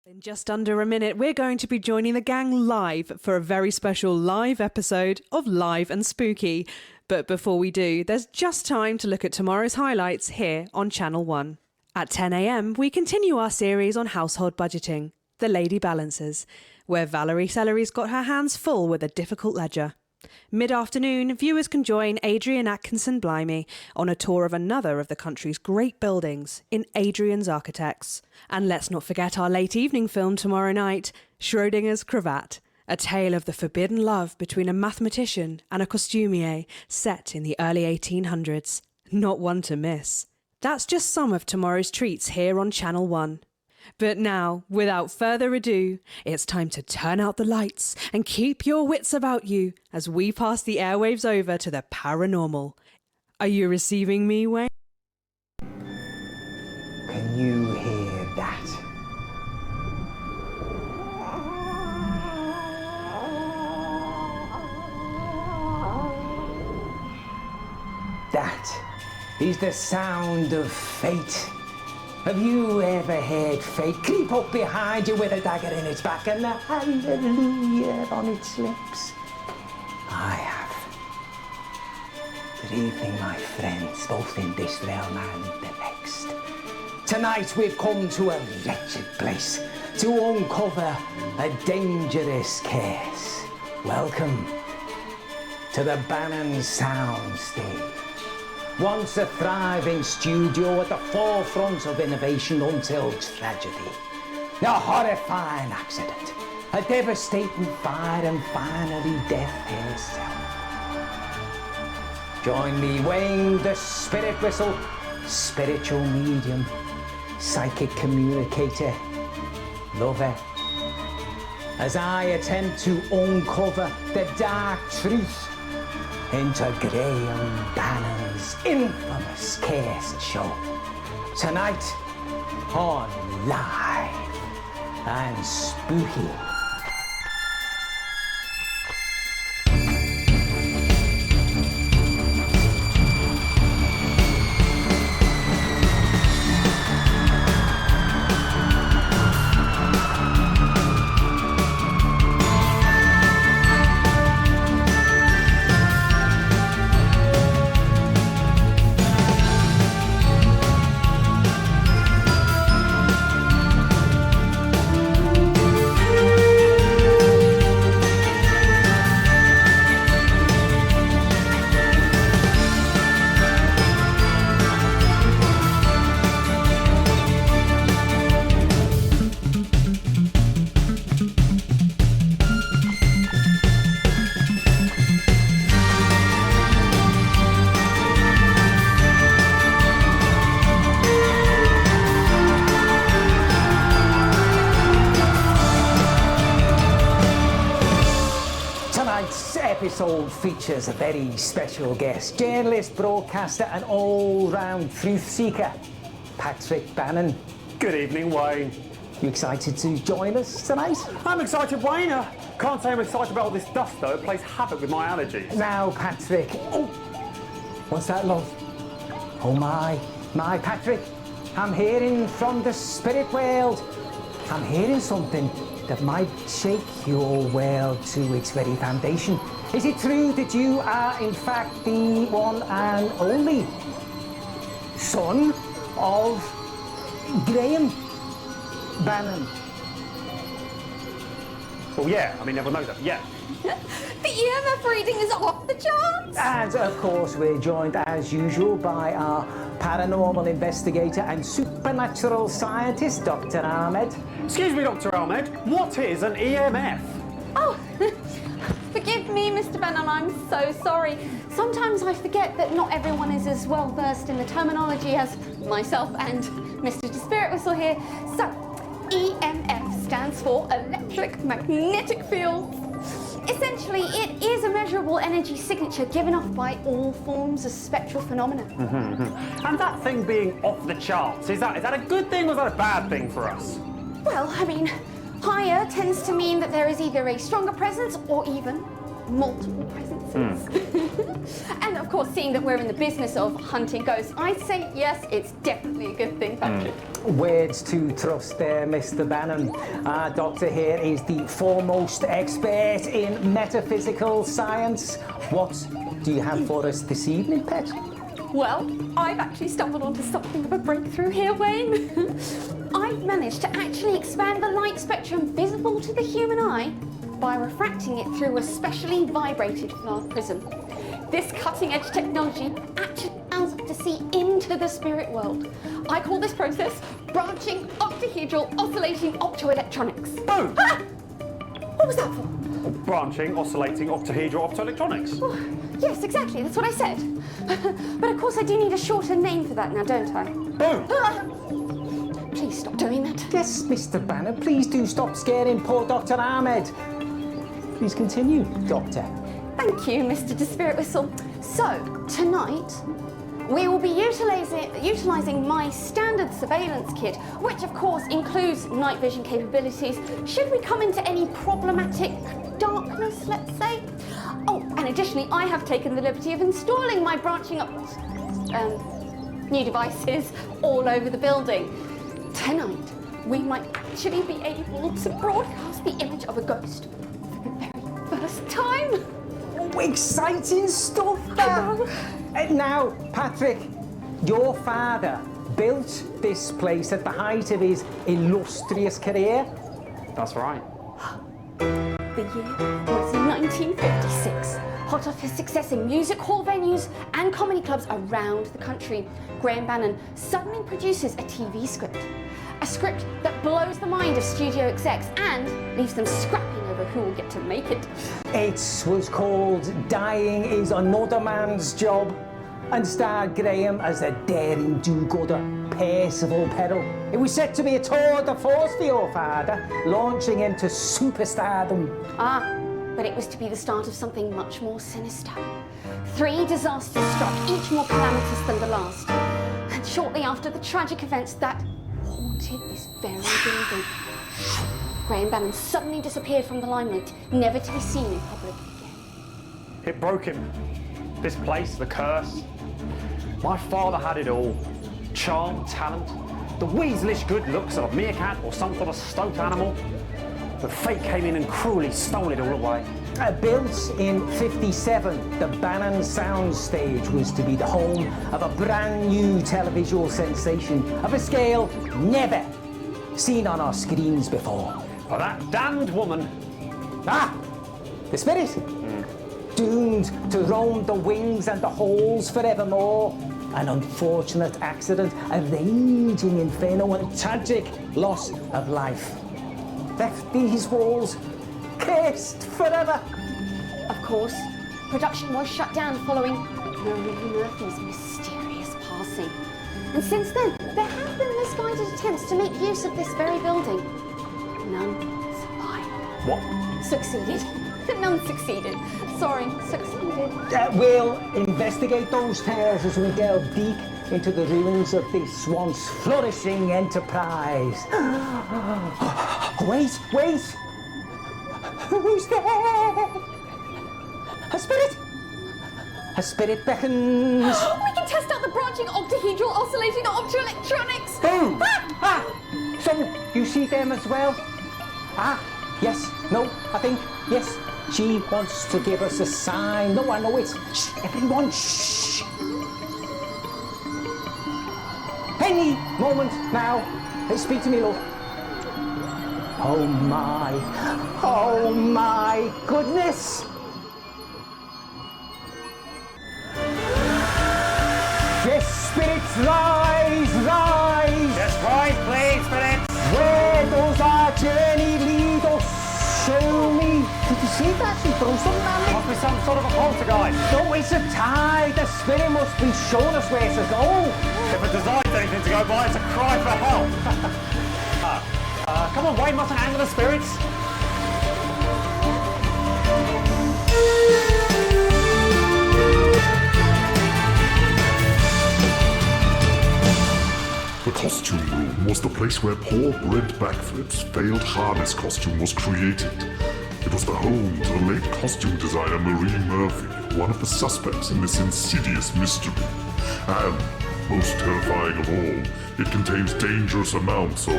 In just under a minute, we're going to be joining the gang live for a very special live episode of Live and Spooky. But before we do, there's just time to look at tomorrow's highlights here on Channel 1. At 10 a.m, we continue our series on household budgeting, The Lady Balances, where Valerie Sellery's got her hands full with a difficult ledger. Mid-afternoon, viewers can join Adrian Atkinson Blimey on a tour of another of the country's great buildings in Adrian's Architects. And let's not forget our late evening film tomorrow night, Schrodinger's Cravat, a tale of the forbidden love between a mathematician and a costumier set in the early 1800s. Not one to miss. That's just some of tomorrow's treats here on Channel 1. But now, without further ado, it's time to turn out the lights and keep your wits about you as we pass the airwaves over to the paranormal. Are you receiving me, Wayne? Can you hear that? That is the sound of fate. Have you ever heard fate creep up behind you with a dagger in its back and a hallelujah on its lips? I have. Good evening, my friends, both in this realm and the next. Tonight we've come to a wretched place to uncover a dangerous case. Welcome to the Bannon Soundstage. Once a thriving studio at the forefront of innovation until tragedy. A horrifying accident, a devastating fire, and finally death herself. Join me, Wayne de Spiritwhistle, spiritual medium, psychic communicator, lover, as I attempt to uncover the dark truth into Graham Bannon's infamous case show. Tonight on Live and Spooky. Episode features a very special guest, journalist, broadcaster and all-round truth seeker, Patrick Bannon. Good evening, Wayne. You excited to join us tonight? I'm excited, Wayne. Can't say I'm excited about all this dust, though. It plays havoc with my allergies. Now, Patrick. Oh, what's that, love? Oh, my Patrick. I'm hearing from the spirit world. I'm hearing something that might shake your world to its very foundation. Is it true that you are, in fact, the one and only son of Graham Bannon? Well, yeah. I mean, everyone knows that. Yeah. The EMF reading is off the charts! And, of course, we're joined, as usual, by our paranormal investigator and supernatural scientist, Dr. Ahmed. Excuse me, Dr. Ahmed. What is an EMF? Oh, forgive me, Mr. Bannon, I'm so sorry. Sometimes I forget that not everyone is as well versed in the terminology as myself and Mr. de Spiritwhistle here. So, EMF stands for electric magnetic field. Essentially, it is a measurable energy signature given off by all forms of spectral phenomena. And that thing being off the charts, is that a good thing or is that a bad thing for us? Well, I mean, higher tends to mean that there is either a stronger presence or even multiple presences. And of course, seeing that we're in the business of hunting ghosts, I'd say yes, it's definitely a good thing, Patrick. Words to trust there, Mr. Bannon. Our doctor here is the foremost expert in metaphysical science. What do you have for us this evening, pet? Well, I've actually stumbled onto something of a breakthrough here, Wayne. I've managed to actually expand the light spectrum visible to the human eye by refracting it through a specially vibrated flat prism. This cutting-edge technology actually allows us to see into the spirit world. I call this process branching octahedral oscillating optoelectronics. Boom! Ah! What was that for? Branching, oscillating, octahedral optoelectronics. Oh, yes, exactly, that's what I said. But of course I do need a shorter name for that now, don't I? Boom! Ah! Please stop doing that. Yes, Mr. Bannon, please do stop scaring poor Dr. Ahmed. Please continue, Doctor. Thank you, Mr. de Spiritwhistle. So, tonight, we will be utilising my standard surveillance kit, which of course includes night vision capabilities, should we come into any problematic darkness, let's say. Oh, and additionally, I have taken the liberty of installing my branching up new devices all over the building. Tonight, we might actually be able to broadcast the image of a ghost for the very first time. Oh, exciting stuff there. Now, Patrick, your father built this place at the height of his illustrious career. That's right. The year was 1956. Hot off his success in music hall venues and comedy clubs around the country, Graham Bannon suddenly produces a TV script. A script that blows the mind of studio execs and leaves them scrapping over who will get to make it. It was called Dying is Another Man's Job and starred Graham as a daring do-gooder, Percival Peril. It was set to be a tour de force for your father, launching him to superstardom. Ah, but it was to be the start of something much more sinister. 3 disasters struck, each more calamitous than the last. And shortly after the tragic events that haunted this very building, Graham Bannon suddenly disappeared from the limelight, never to be seen in public again. It broke him. This place, the curse. My father had it all. Charm, talent, the weaselish good looks of a meerkat or some sort of stoat animal. But fate came in and cruelly stole it all away. Built in '57, the Bannon Soundstage was to be the home of a brand new televisual sensation of a scale never seen on our screens before. Oh, that damned woman. Ah, the spirit. Doomed to roam the wings and the halls forevermore. An unfortunate accident, a raging inferno, and tragic loss of life. Left these walls cursed forever. Of course, production was shut down following Marie Murphy's mysterious passing. And since then, there have been misguided attempts to make use of this very building. None survived. What? Succeeded. None succeeded. Sorry, succeeded. We'll investigate those tales as we delve deep into the ruins of this once flourishing enterprise. Wait! Who's there? A spirit? A spirit beckons. We can test out the branching octahedral oscillating optoelectronics. Boom! So, you see them as well? Yes, no, I think, yes. She wants to give us a sign. No, I know it. Shh, everyone, shh. Any moment now. Hey, speak to me, love. Oh my goodness. Yes, spirits, rise. Yes, rise, please, spirits. Where does our journey lead us? Show me. Did you see that? She threw something at me. Must be some sort of a poltergeist. No, it's a tie. The spirit must be showing us where to go. If it decides anything to go by, it's a cry for help. Come on, Wayne mustn't anger the spirits. The costume room was the place where Paul Brent Backflip's failed harness costume was created. It was the home to the late costume designer Marie Murphy, one of the suspects in this insidious mystery. And, most terrifying of all, it contains dangerous amounts of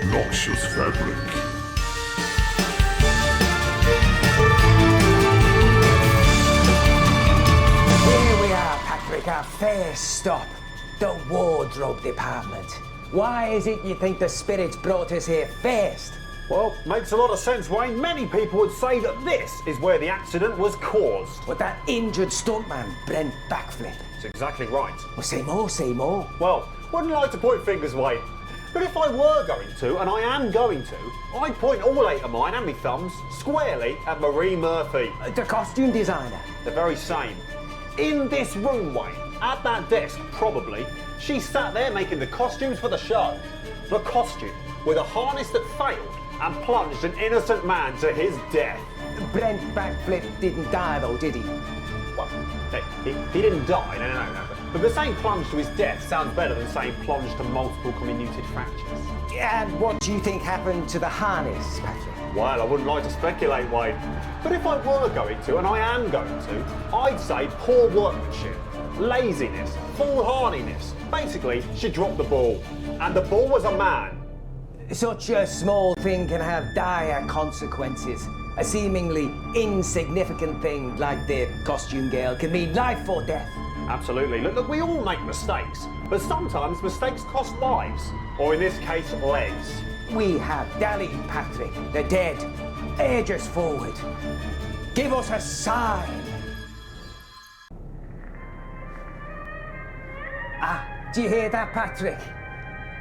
noxious fabric. Here we are, Patrick, our first stop, the wardrobe department. Why is it you think the spirits brought us here first? Well, makes a lot of sense, Wayne. Many people would say that this is where the accident was caused. With that injured stuntman, Brent Backflip. That's exactly right. Well, say more, say more. Well, wouldn't like to point fingers, Wayne. But if I were going to, and I am going to, I'd point all 8 of mine and my thumbs squarely at Marie Murphy. The costume designer. The very same. In this room, Wayne, at that desk, probably, she sat there making the costumes for the show. The costume with a harness that failed and plunged an innocent man to his death. Brent Backflip didn't die though, did he? Well, he didn't die, no. But the saying plunge to his death sounds better than saying plunge to multiple comminuted fractures. And what do you think happened to the harness, Patrick? Well, I wouldn't like to speculate, Wayne. But if I were going to, and I am going to, I'd say poor workmanship, laziness, foolhardiness. Basically, she dropped the ball. And the ball was a man. Such a small thing can have dire consequences. A seemingly insignificant thing like the costume girl can mean life or death. Absolutely. Look, we all make mistakes. But sometimes mistakes cost lives. Or in this case, legs. We have dallied, Patrick. The dead. Urge us forward. Give us a sign. Do you hear that, Patrick?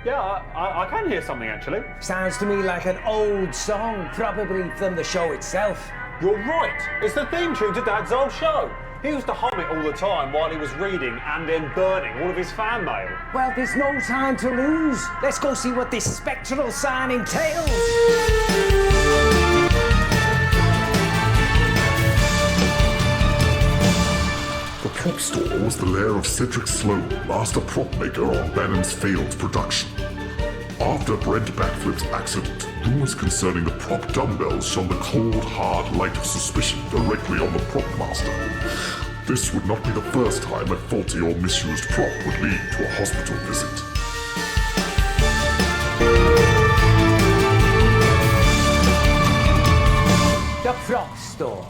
Yeah, I can hear something, actually. Sounds to me like an old song, probably from the show itself. You're right. It's the theme tune to Dad's old show. He used to hum it all the time while he was reading and then burning all of his fan mail. Well, there's no time to lose. Let's go see what this spectral sign entails. The prop store was the lair of Cedric Sloan, master prop maker on Bannon's failed production. After Brent Backflip's accident, rumors concerning the prop dumbbells shone the cold, hard light of suspicion directly on the prop master. This would not be the first time a faulty or misused prop would lead to a hospital visit. The prop store.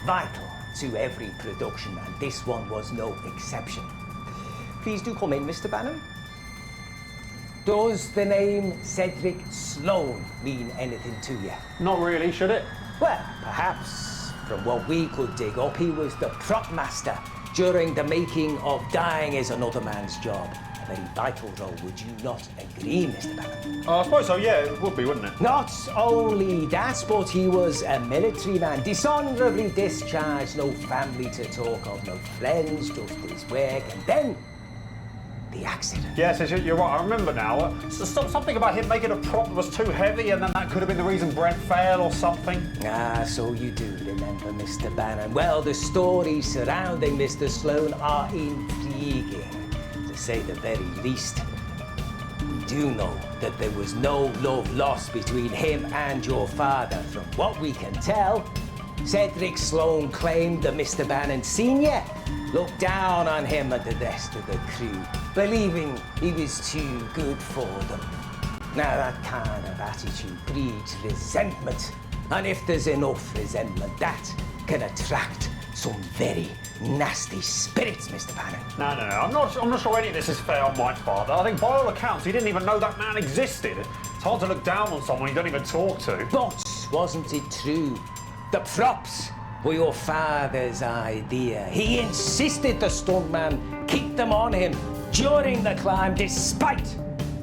Vital to every production, and this one was no exception. Please do come in, Mr. Bannon. Does the name Cedric Sloan mean anything to you? Not really, should it? Well, perhaps. From what we could dig up, he was the prop master during the making of Dying is Another Man's Job. A very vital role, would you not agree, Mr. Bannon? I suppose so, yeah, it would be, wouldn't it? Not only that, but he was a military man, dishonourably discharged, no family to talk of, no friends, just his work, and then the accident. Yes, you're right, I remember now. Something about him making a prop that was too heavy, and then that could have been the reason Brent failed or something. So you do remember, Mr. Bannon. Well, the stories surrounding Mr. Sloan are intriguing, to say the very least. We do know that there was no love lost between him and your father. From what we can tell, Cedric Sloan claimed that Mr. Bannon Sr. looked down on him and the rest of the crew, believing he was too good for them. Now, that kind of attitude breeds resentment. And if there's enough resentment, that can attract some very nasty spirits, Mr. Bannon. No, I'm not sure any of this is fair on my father. I think by all accounts, he didn't even know that man existed. It's hard to look down on someone you don't even talk to. But wasn't it true? The props were your father's idea. He insisted the stuntman keep them on him during the climb, despite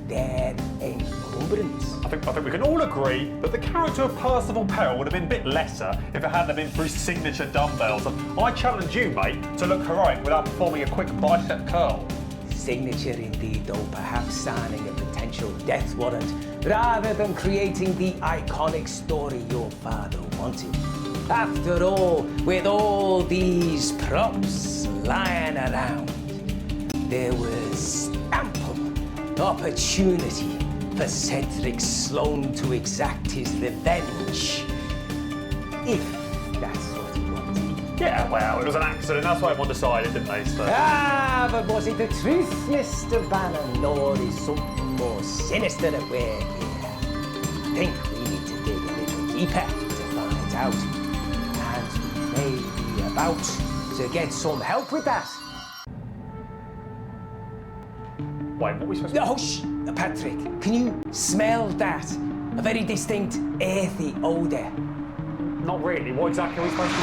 their encumbrance. I think we can all agree that the character of Percival Peril would have been a bit lesser if it hadn't been for his signature dumbbells. And I challenge you, mate, to look heroic without performing a quick bicep curl. Signature indeed, though perhaps signing a potential death warrant rather than creating the iconic story your father wanted. After all, with all these props lying around, there was ample opportunity for Cedric Sloan to exact his revenge. If that's what you wanted. Yeah, well, it was an accident. That's what everyone decided, didn't they? So. Ah, but was it the truth, Mr. Bannon, or is something more sinister at work here? I think we need to dig a little deeper to find out. And we may be about to get some help with that. Wait, what are we supposed to... Oh, shh, Patrick, can you smell that? A very distinct earthy odour. Not really. What exactly are we supposed to be?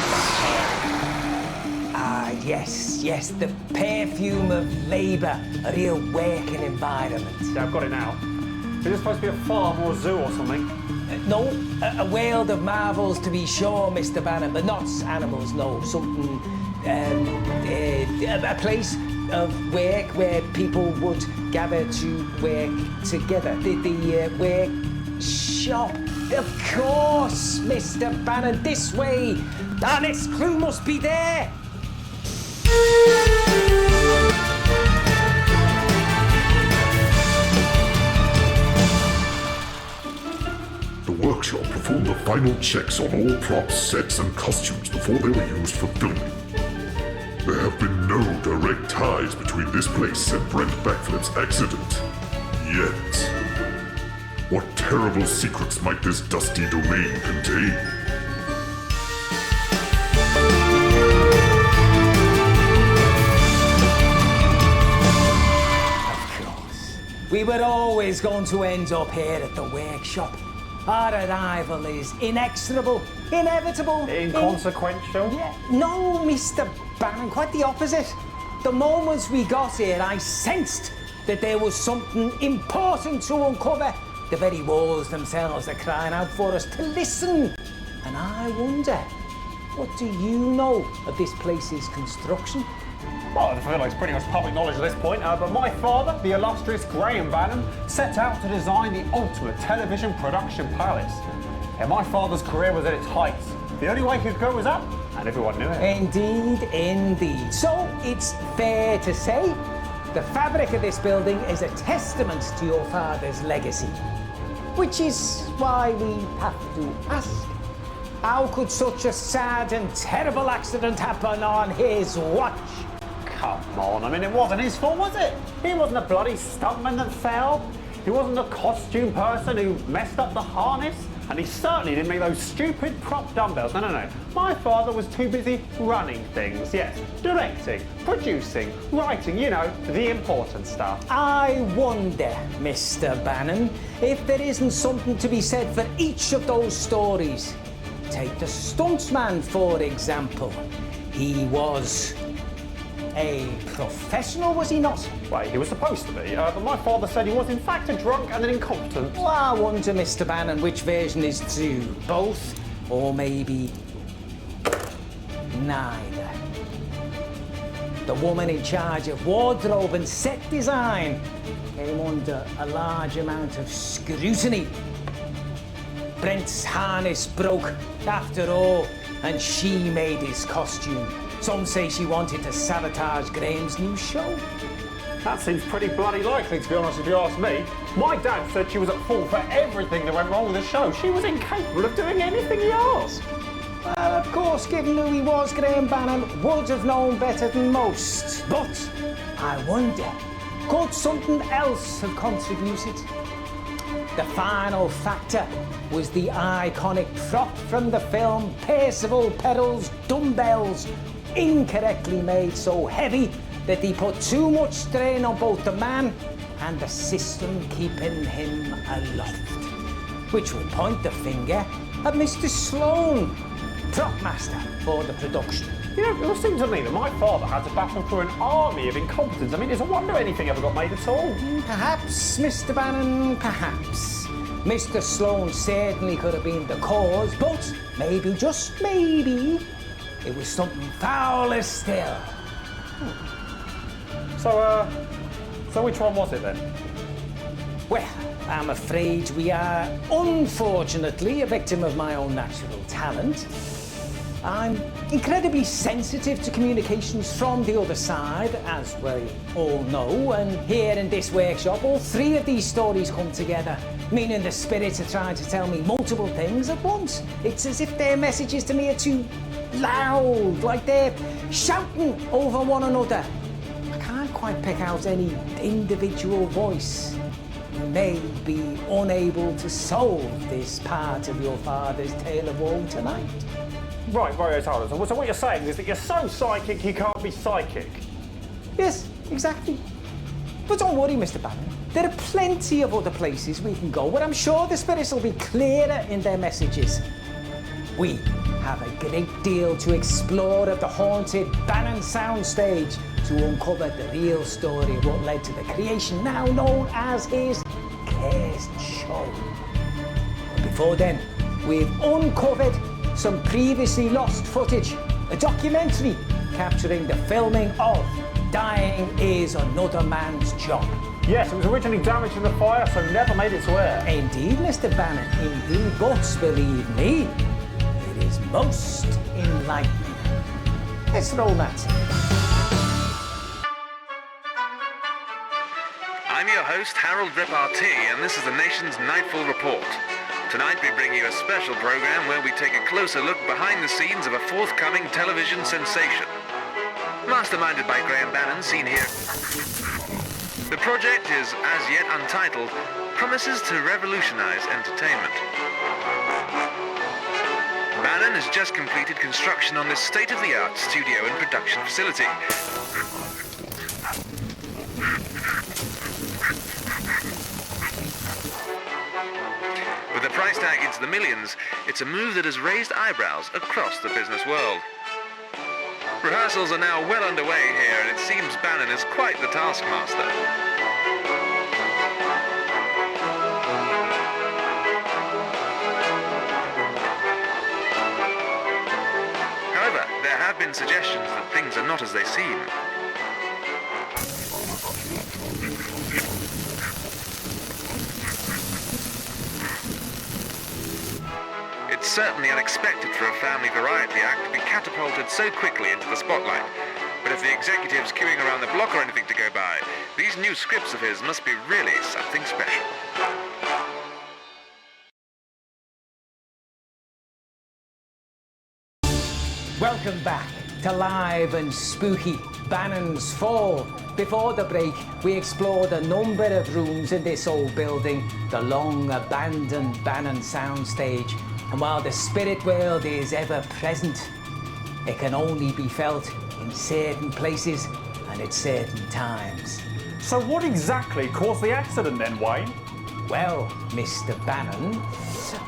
Ah, yes, the perfume of labour, a real working environment. Yeah, I've got it now. Is this supposed to be a farm or a zoo or something? No, a world of marvels to be sure, Mr. Bannon, but not animals, no. Something, a place of work where people would gather to work together. The workshop. Of course, Mr. Bannon, this way. Our next clue must be there. The workshop performed the final checks on all props, sets, and costumes before they were used for filming. There have been no direct ties between this place and Brent Backflip's accident. Yet. What terrible secrets might this dusty domain contain? Of course. We were always going to end up here at the workshop. Our arrival is inexorable, inevitable. Inconsequential? Yeah. No, Mr. Bannon, quite the opposite. The moment we got here, I sensed that there was something important to uncover. The very walls themselves are crying out for us to listen. And I wonder, what do you know of this place's construction? Well, I feel like it's pretty much public knowledge at this point, but my father, the illustrious Graham Bannon, set out to design the ultimate television production palace. And my father's career was at its heights. The only way he could go was up, and everyone knew it. Indeed. So it's fair to say the fabric of this building is a testament to your father's legacy. Which is why we have to ask, how could such a sad and terrible accident happen on his watch? Come on, I mean, it wasn't his fault, was it? He wasn't a bloody stuntman that fell. He wasn't a costume person who messed up the harness. And he certainly didn't make those stupid prop dumbbells. No. My father was too busy running things, yes. Directing, producing, writing, you know, the important stuff. I wonder, Mr. Bannon, if there isn't something to be said for each of those stories. Take the stuntman, for example. He was a professional, was he not? Wait, he was supposed to be, but my father said he was in fact a drunk and an incompetent. Well, I wonder, Mr. Bannon, which version is true? Both? Or maybe neither? The woman in charge of wardrobe and set design came under a large amount of scrutiny. Brent's harness broke, after all, and she made his costume. Some say she wanted to sabotage Graham's new show. That seems pretty bloody likely, to be honest, if you ask me. My dad said she was at fault for everything that went wrong with the show. She was incapable of doing anything he asked. Well, of course, given who he was, Graham Bannon would have known better than most. But I wonder, could something else have contributed? The final factor was the iconic prop from the film Percival Perril's dumbbells, incorrectly made so heavy that they put too much strain on both the man and the system keeping him aloft. Which would point the finger at Mr. Sloan, prop master for the production. You know, it would seem to me that my father had to battle through an army of incompetence. I mean, it's a wonder anything ever got made at all. Perhaps, Mr. Bannon, perhaps. Mr. Sloan certainly could have been the cause, but maybe, just maybe, it was something fouler still. So which one was it then? Well, I'm afraid we are, unfortunately, a victim of my own natural talent. I'm incredibly sensitive to communications from the other side, as we all know, and here in this workshop, all three of these stories come together meaning the spirits are trying to tell me multiple things at once. It's as if their messages to me are too loud, like they're shouting over one another. I can't quite pick out any individual voice. You may be unable to solve this part of your father's tale of woe tonight. Right, Tyler. So what you're saying is that you're so psychic you can't be psychic. Yes, exactly. But don't worry, Mr. Bannon. There are plenty of other places we can go where I'm sure the spirits will be clearer in their messages. We have a great deal to explore at the haunted Bannon soundstage to uncover the real story of what led to the creation now known as his cursed show. But before then, we've uncovered some previously lost footage, a documentary capturing the filming of Dying is Another Man's Job. Yes, it was originally damaged in the fire, so never made its way. Indeed, Mr. Bannon, indeed, but believe me, it is most enlightening. Let's roll that. I'm your host, Harold Repartee, and this is the nation's Nightfall Report. Tonight we bring you a special program where we take a closer look behind the scenes of a forthcoming television sensation. Masterminded by Graham Bannon, seen here. The project is, as yet untitled, promises to revolutionize entertainment. Bannon has just completed construction on this state-of-the-art studio and production facility. With the price tag into the millions, it's a move that has raised eyebrows across the business world. Rehearsals are now well underway here, and it seems Bannon is quite the taskmaster. However, there have been suggestions that things are not as they seem. It's certainly unexpected for a family variety act to be catapulted so quickly into the spotlight. But if the executive's queuing around the block or anything to go by, these new scripts of his must be really something special. Welcome back to Live and Spooky Bannon's Fall. Before the break, we explored a number of rooms in this old building, the long-abandoned Bannon soundstage. And while the spirit world is ever present, it can only be felt in certain places and at certain times. So what exactly caused the accident then, Wayne? Well, Mr. Bannon,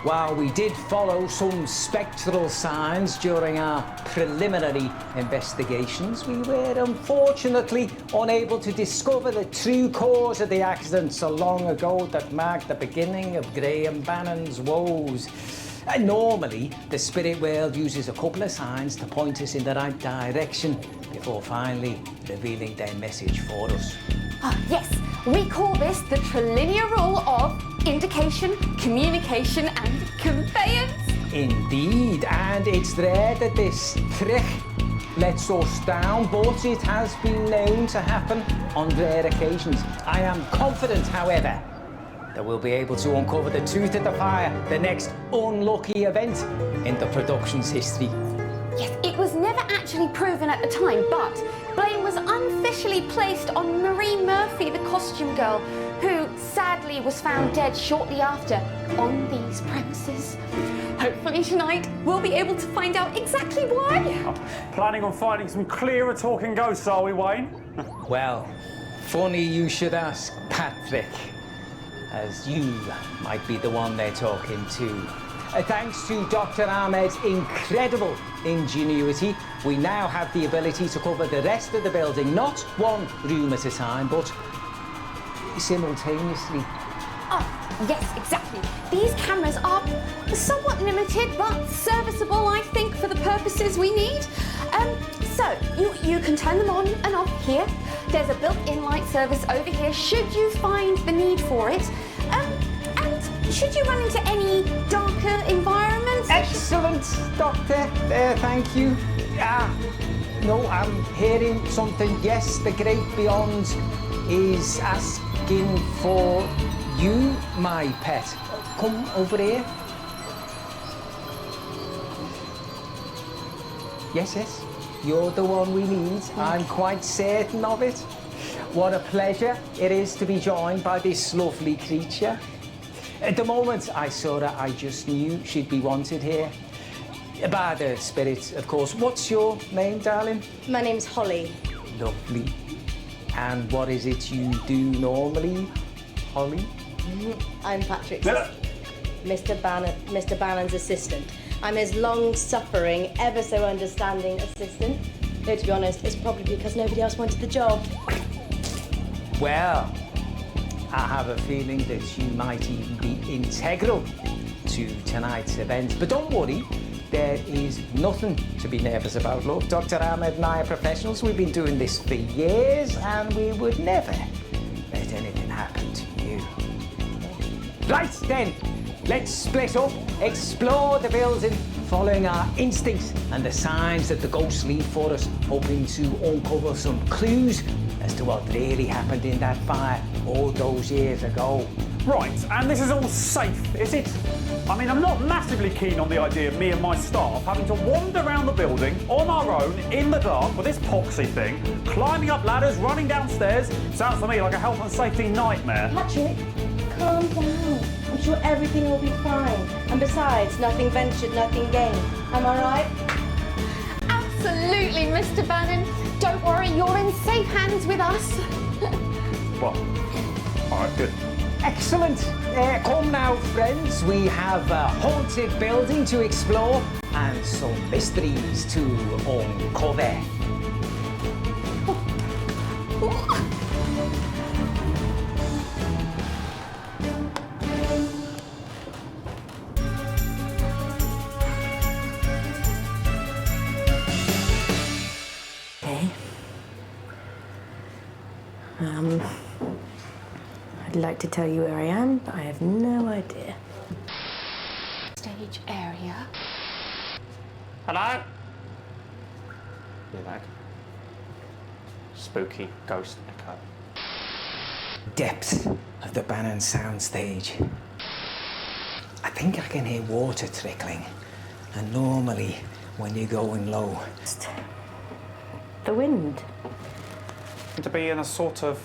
while we did follow some spectral signs during our preliminary investigations, we were unfortunately unable to discover the true cause of the accident so long ago that marked the beginning of Graham Bannon's woes. And normally, the spirit world uses a couple of signs to point us in the right direction before finally revealing their message for us. Oh, yes, we call this the trilinear rule of indication, communication and conveyance. Indeed, and it's rare that this trick lets us down, but it has been known to happen on rare occasions. I am confident, however, that we'll be able to uncover the truth of the fire, the next unlucky event in the production's history. Yes, it was never actually proven at the time, but blame was unofficially placed on Marie Murphy, the costume girl, who sadly was found dead shortly after on these premises. Hopefully tonight we'll be able to find out exactly why. Planning on finding some clearer talking ghosts, are we, Wayne? Well, funny you should ask, Patrick, as you might be the one they're talking to. Thanks to Dr. Ahmed's incredible ingenuity, we now have the ability to cover the rest of the building, not one room at a time, but simultaneously. Oh, yes, exactly. These cameras are somewhat limited, but serviceable, I think, for the purposes we need. So, you can turn them on and off here. There's a built-in light service over here, should you find the need for it. And should you run into any darker environments? Excellent, Doctor. Thank you. No, I'm hearing something. Yes, the great beyond is asking for You, my pet, come over here. Yes, you're the one we need. I'm quite certain of it. What a pleasure it is to be joined by this lovely creature. At the moment I saw her, I just knew she'd be wanted here. By the spirit, of course. What's your name, darling? My name's Holly. Lovely. And what is it you do normally, Holly? I'm Patrick's Mr. Bannon's assistant. I'm his long-suffering, ever so understanding assistant. Though, to be honest, it's probably because nobody else wanted the job. Well, I have a feeling that you might even be integral to tonight's event. But don't worry, there is nothing to be nervous about. Look, Dr. Ahmed and I are professionals. We've been doing this for years, and we would never let anything happen to you. Right then, let's split up, explore the building, following our instincts and the signs that the ghosts leave for us, hoping to uncover some clues as to what really happened in that fire all those years ago. Right, and this is all safe, is it? I mean, I'm not massively keen on the idea of me and my staff having to wander around the building on our own, in the dark, with this poxy thing, climbing up ladders, running downstairs. Sounds to me like a health and safety nightmare. Patrick, calm down. I'm sure everything will be fine. And besides, nothing ventured, nothing gained. Am I right? Absolutely, Mr. Bannon. Don't worry, you're in safe hands with us. Well, all right, good. Excellent. Come now, friends. We have a haunted building to explore and some mysteries to uncover. Okay. I'd like to tell you where I am, but I have no idea. Stage area. Hello? You're back. Spooky ghost echo. Depth of the Bannon soundstage. I think I can hear water trickling. And normally, when you're going low... The wind. To be in a sort of,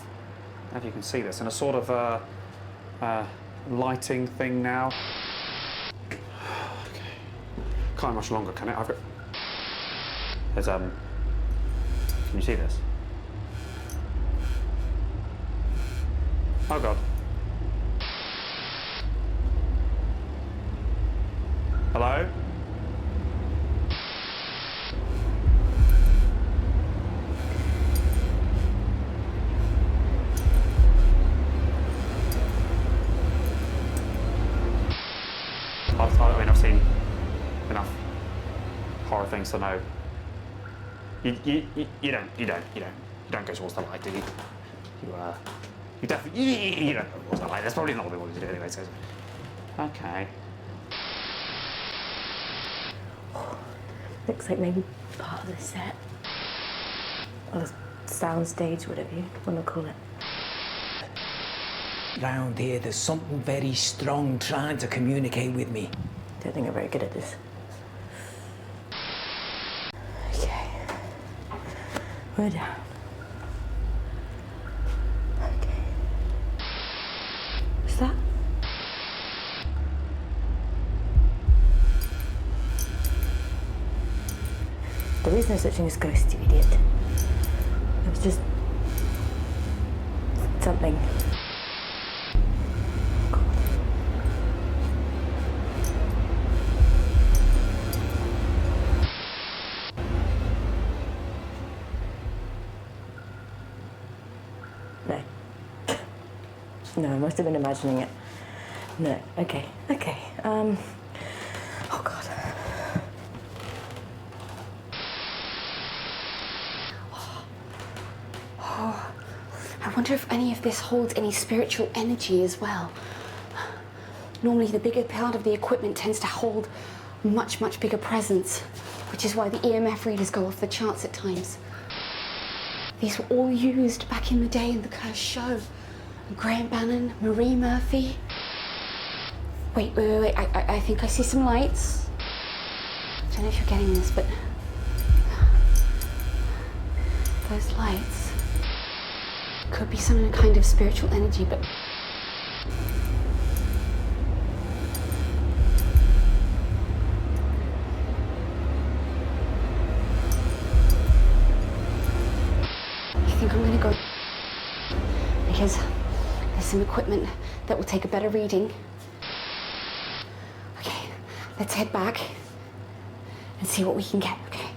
I don't know if you can see this, in a sort of lighting thing now. Okay. Can't much longer, can it? I've got... There's, can you see this? Oh God. Hello? I mean, I've seen enough horror things to know. You don't go towards the light, do you? You definitely you don't go towards the light. That's probably not what they wanted to do anyway. So. Okay. Looks like maybe part of the set. Or the sound stage, whatever you want to call it. Round here, there's something very strong trying to communicate with me. Don't think I'm very good at this. Okay. We're down. Okay. What's that? There is no such thing as ghosts, you idiot. It was just... something. No. No, I must have been imagining it. No, okay. Oh God. I wonder if any of this holds any spiritual energy as well. Normally the bigger part of the equipment tends to hold much bigger presence, which is why the EMF readers go off the charts at times. These were all used back in the day in the cursed show. Graham Bannon, Marie Murphy. Wait. I think I see some lights. I don't know if you're getting this, but those lights could be some kind of spiritual energy, but I think I'm gonna go because there's some equipment that will take a better reading. Okay, let's head back and see what we can get, okay?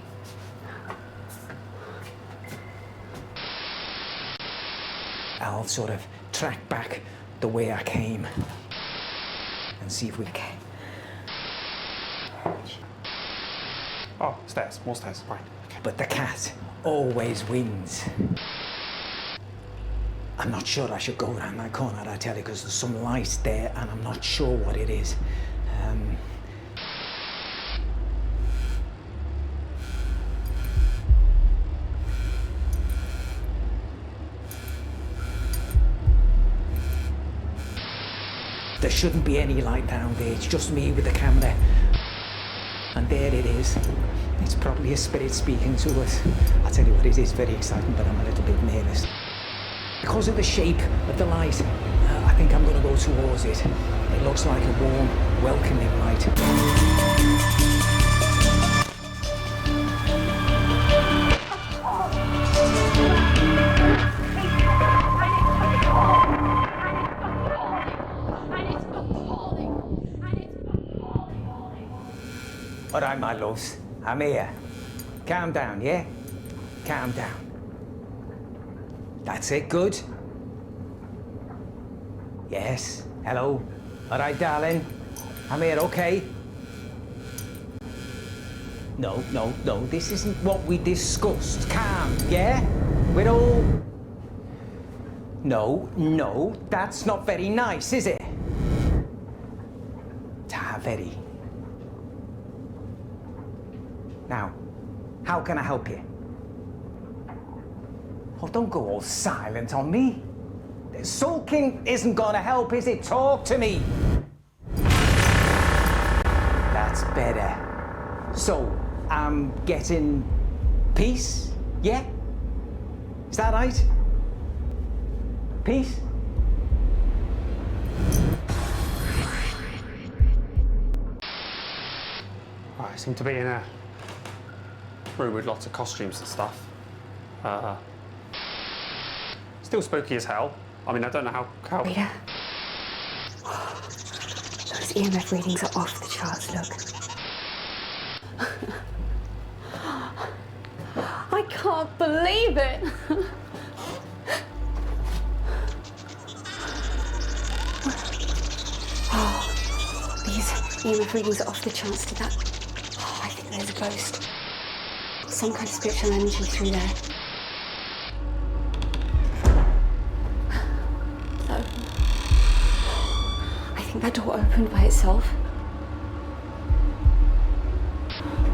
I'll sort of track back the way I came and see if we can. Oh, stairs, more stairs, right. Okay. But the cat always wins. I'm not sure I should go around that corner, I tell you, because there's some light there and I'm not sure what it is. There shouldn't be any light down there, it's just me with the camera. And there it is. It's probably a spirit speaking to us. I tell you what, it is very exciting, but I'm a little bit nervous. Because of the shape of the light, I think I'm going to go towards it. It looks like a warm, welcoming light. All right, my loves, I'm here. Calm down, yeah? Calm down. That's it, good? Yes, hello. All right, darling, I'm here, okay? No, this isn't what we discussed. Calm, yeah? We're all... No, that's not very nice, is it? Ta, very. Now, how can I help you? Oh, don't go all silent on me. Sulking isn't gonna help, is it? Talk to me. That's better. So, I'm getting peace, yeah? Is that right? Peace? Right, I seem to be in a room with lots of costumes and stuff. Still spooky as hell. I mean, I don't know how... Rita, those EMF readings are off the charts, look. I can't believe it. Oh, these EMF readings are off the charts to that. Oh, I think there's a ghost. Some kind of spiritual energy through there. So, I think that door opened by itself.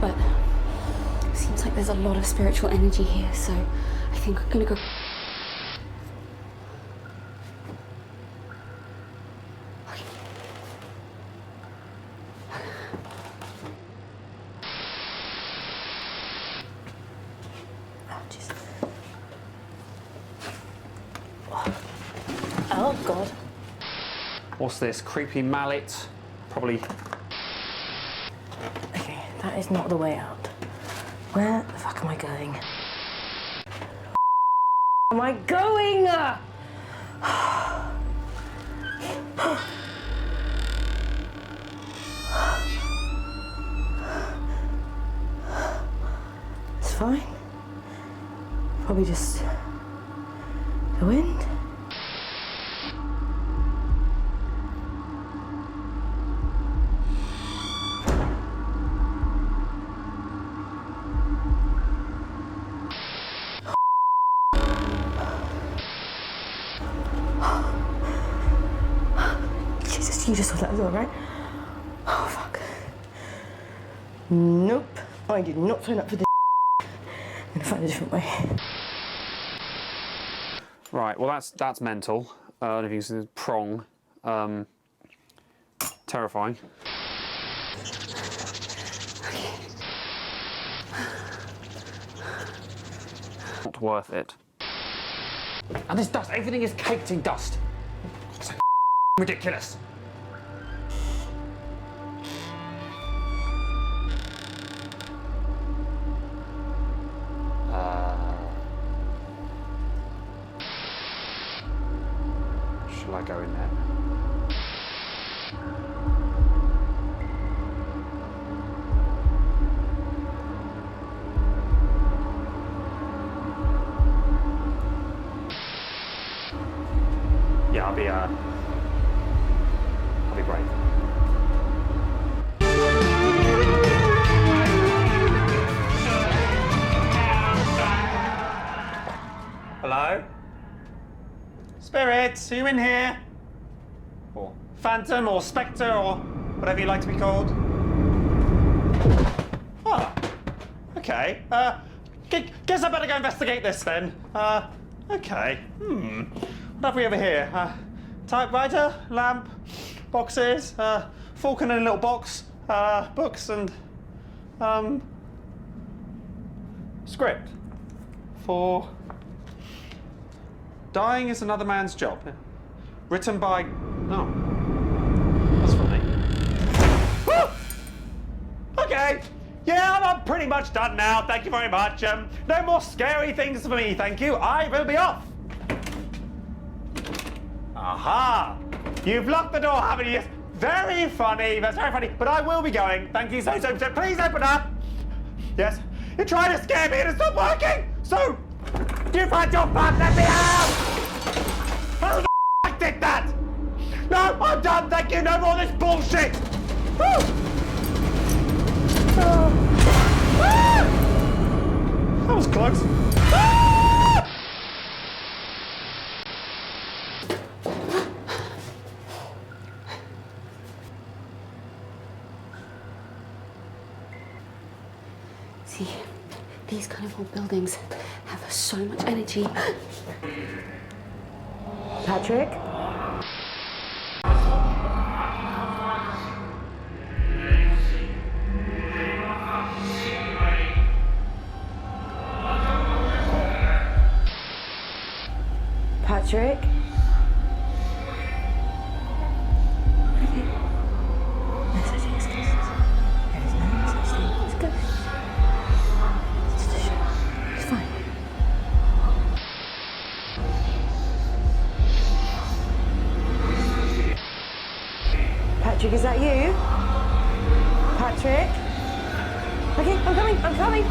But it seems like there's a lot of spiritual energy here, so I think I'm gonna go. Oh, God. What's this? Creepy mallet? Probably... Okay, that is not the way out. Where the fuck am I going? Am I going? It's fine. Probably just the wind. Jesus, you just saw that as well, right? Oh, fuck. Nope. I did not sign up for this. I'm gonna find a different way. Right, well, that's mental. I don't know if you can see the prong. Terrifying. Not worth it. And this dust, everything is caked in dust. It's so ridiculous. Shall I go in there? Yeah, I'll be brave. Hello? Spirits, are you in here? Or phantom, or spectre, or whatever you like to be called? Oh, okay. Guess I better go investigate this then. Okay. What have we over here? Typewriter, lamp, boxes, falcon in a little box, books, and script for Dying is Another Man's Job. Written by... Oh. That's funny. Okay. Yeah, I'm pretty much done now. Thank you very much. No more scary things for me, thank you. I will be off. Aha! You've locked the door, haven't you? Yes. Very funny. That's very funny. But I will be going. Thank you so. Please open up. Yes. You're trying to scare me and it's not working. So, you've had your fun. Let me out. Who the f*** did that? No, I'm done. Thank you. No more of this bullshit. That was close. See, these kind of old buildings have so much energy. Patrick? Patrick? Patrick, is that you? Patrick? Okay, I'm coming.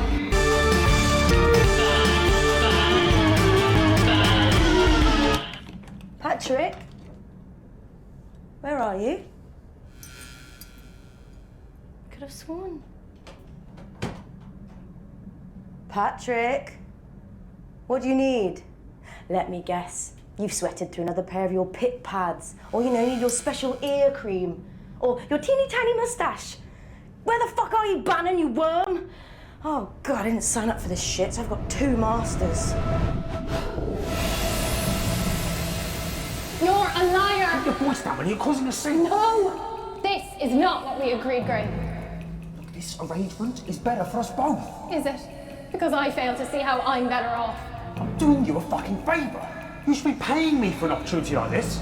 Patrick? Where are you? Could have sworn. Patrick? What do you need? Let me guess. You've sweated through another pair of your pit pads. Or, you need your special ear cream. Or your teeny tiny moustache. Where the fuck are you, Bannon, you worm? Oh, God, I didn't sign up for this shit, so I've got 2 masters. You're a liar! Keep your voice down when you're causing a scene. No! This is not what we agreed, Graham. This arrangement is better for us both. Is it? Because I fail to see how I'm better off. I'm doing you a fucking favour. You should be paying me for an opportunity like this.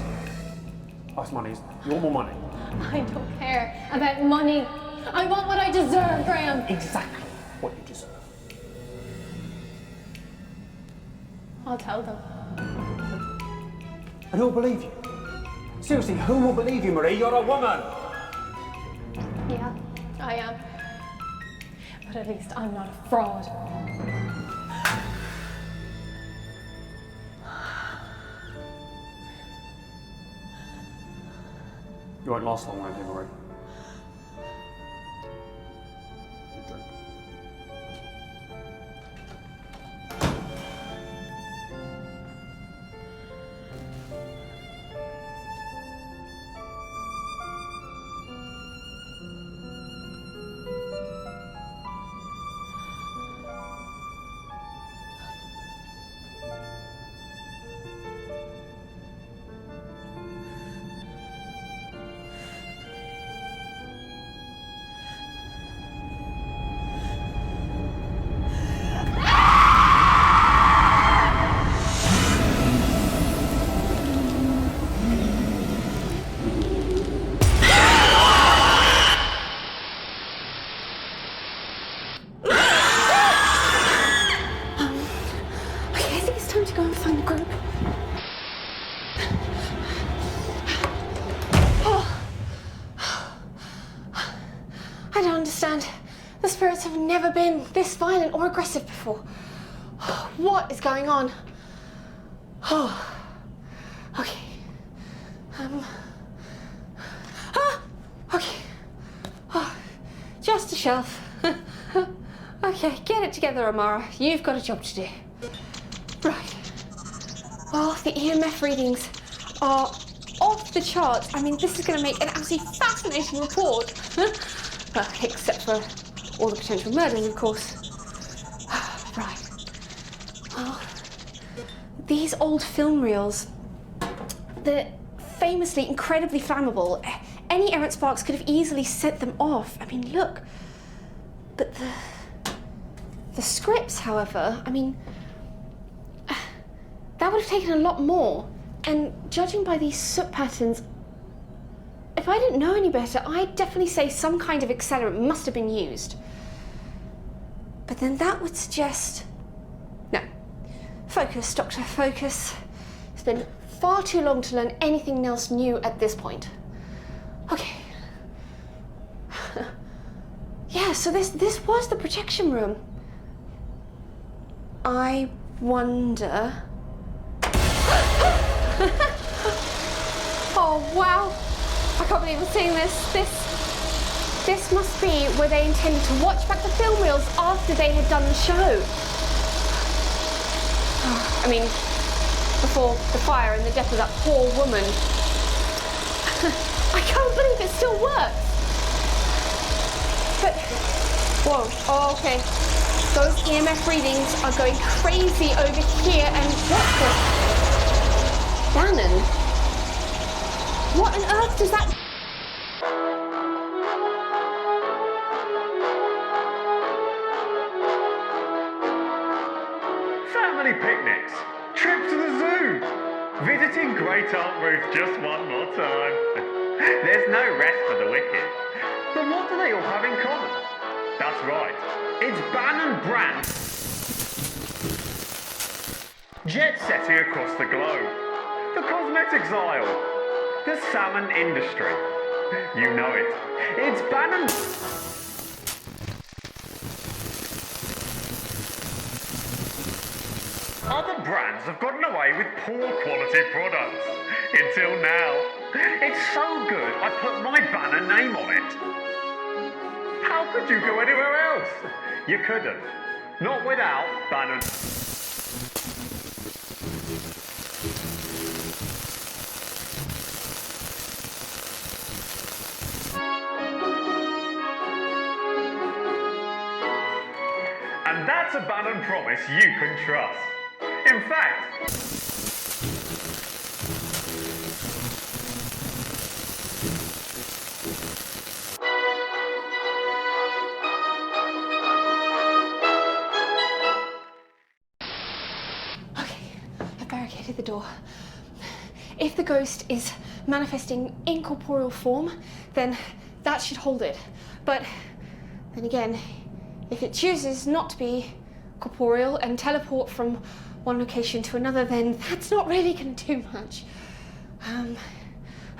That's money. You want more money? I don't care about money. I want what I deserve, Graham. Exactly what you deserve. I'll tell them. And who'll believe you? Seriously, who will believe you, Marie? You're a woman. Yeah, I am. But at least I'm not a fraud. You won't last long, won't you, Marie? You drink. go and find the group. Oh. I don't understand. The spirits have never been this violent or aggressive before. What is going on? Oh. Okay. Okay. Oh, just a shelf. Okay, get it together, Amara. You've got a job to do. Right. Oh, the EMF readings are off the charts. I mean, this is going to make an absolutely fascinating report. Well, except for all the potential murders, of course. Right. Well, these old film reels, they're famously incredibly flammable. Any errant sparks could have easily set them off. I mean, look. But the scripts, however, I mean, that would have taken a lot more. And judging by these soot patterns, if I didn't know any better, I'd definitely say some kind of accelerant must have been used. But then that would suggest... No. Focus, Doctor, focus. It's been far too long to learn anything else new at this point. Okay. Yeah, so this was the projection room. I wonder... Oh, wow. I can't believe I'm seeing this. This must be where they intended to watch back the film reels after they had done the show. I mean, before the fire and the death of that poor woman. I can't believe it still works. But, whoa, oh, okay. Those EMF readings are going crazy over here, and what's this? Bannon? What on earth does that... Family picnics, trips to the zoo, visiting Great Aunt Ruth just one more time. There's no rest for the wicked. But what do they all have in common? That's right, it's Bannon Brand. Jet setting across the globe, the cosmetics aisle, the salmon industry. You know it. It's Bannon. Other brands have gotten away with poor quality products. Until now. It's so good, I put my Bannon name on it. How could you go anywhere else? You couldn't. Not without Bannon. And that's a Bannon promise you can trust. In fact... Okay, I've barricaded the door. If the ghost is manifesting incorporeal form, then that should hold it. But then again, if it chooses not to be corporeal and teleport from one location to another, then that's not really going to do much.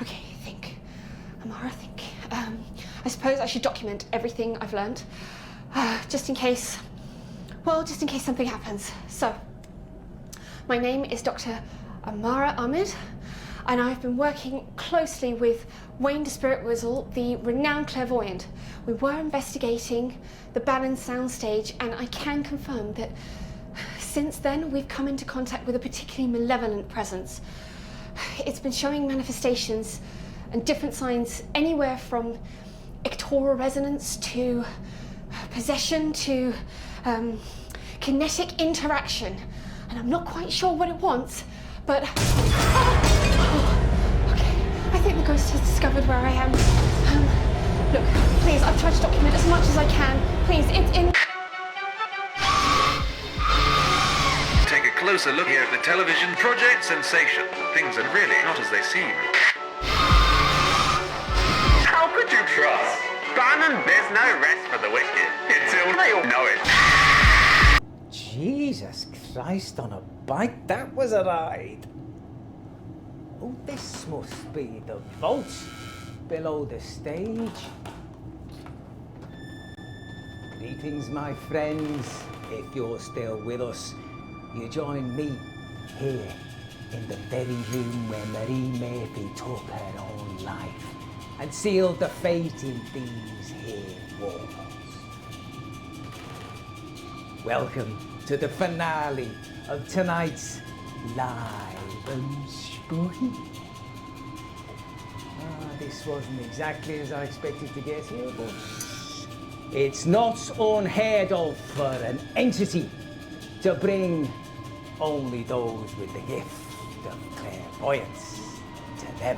Okay, think. Amara, think. I suppose I should document everything I've learned, just in case something happens. So, my name is Dr. Amara Ahmed, and I've been working closely with Wayne de Spiritwhistle, the renowned clairvoyant. We were investigating the Bannon soundstage, and I can confirm that since then we've come into contact with a particularly malevolent presence. It's been showing manifestations and different signs anywhere from ictoral resonance to possession to kinetic interaction. And I'm not quite sure what it wants, but... Okay, I think the ghost has discovered where I am. Look, please, I've tried to document as much as I can. Please, it's in... Take a closer look here at the television Project Sensation. Things are really not as they seem. How could you trust? Bannon, there's no rest for the wicked until they all know it. Jesus Christ on a bike, that was a ride. Oh, this must be the vault below the stage. Greetings, my friends. If you're still with us, you join me here in the very room where Marie Murphy took her own life and sealed the fate in these here walls. Welcome to the finale of tonight's Live and Spooky. This wasn't exactly as I expected to get here, but it's not unheard of for an entity to bring only those with the gift of clairvoyance to them.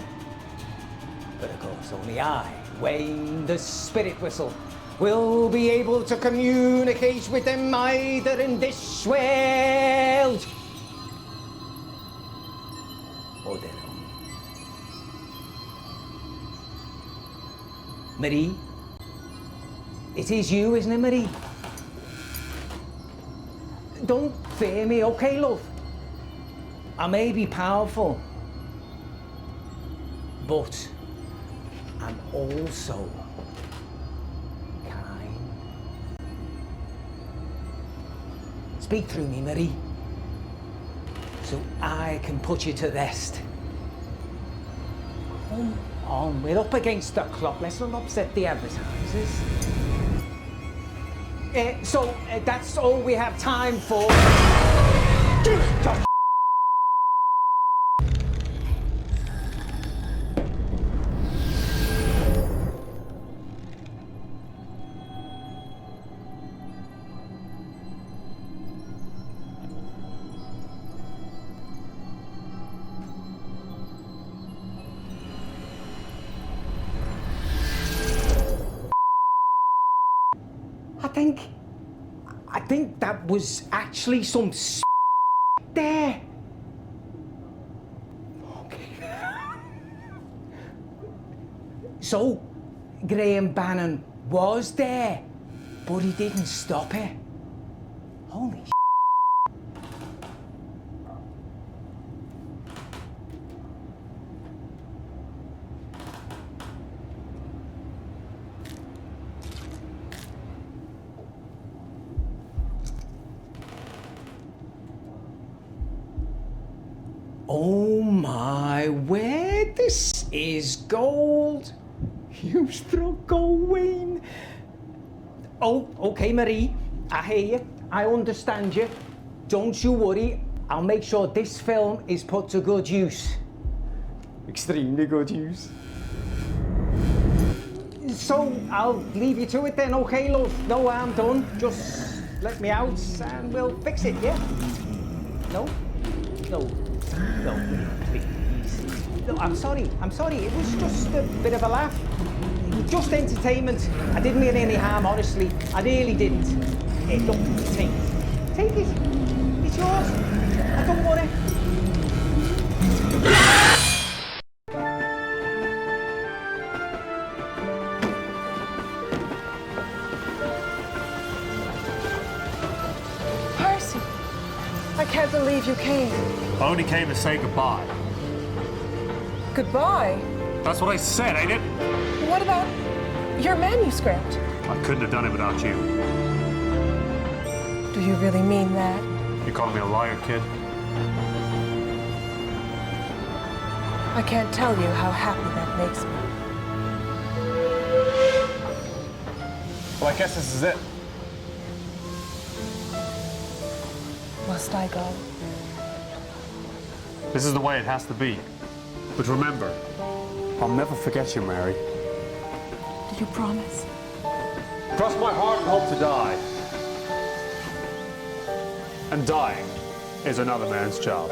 But of course, only I, Wayne de Spiritwhistle, will be able to communicate with them either in this world or their own. Marie? It is you, isn't it, Marie? Don't fear me, okay, love? I may be powerful, but I'm also kind. Speak through me, Marie, so I can put you to rest. Come on, we're up against the clock. Let's not upset the advertisers. So that's all we have time for. I think that was actually some there. Okay. So, Graham Bannon was there, but he didn't stop it. Holy Oh my word, this is gold. You struck gold, Wayne. Oh, okay, Marie, I hear you, I understand you. Don't you worry, I'll make sure this film is put to good use. Extremely good use. So, I'll leave you to it then, okay, love? No harm done, just let me out and we'll fix it, yeah? No? No. No, please. No, I'm sorry. It was just a bit of a laugh. Just entertainment. I didn't mean any harm, honestly. I really didn't. Hey, look, take it. Take it. It's yours. I don't want it. Percy, I can't believe you came. I only came to say goodbye. Goodbye? That's what I said, ain't it? What about your manuscript? I couldn't have done it without you. Do you really mean that? You calling me a liar, kid? I can't tell you how happy that makes me. Well, I guess this is it. Must I go? This is the way it has to be. But remember, I'll never forget you, Mary. Do you promise? Cross my heart and hope to die. And dying is another man's job.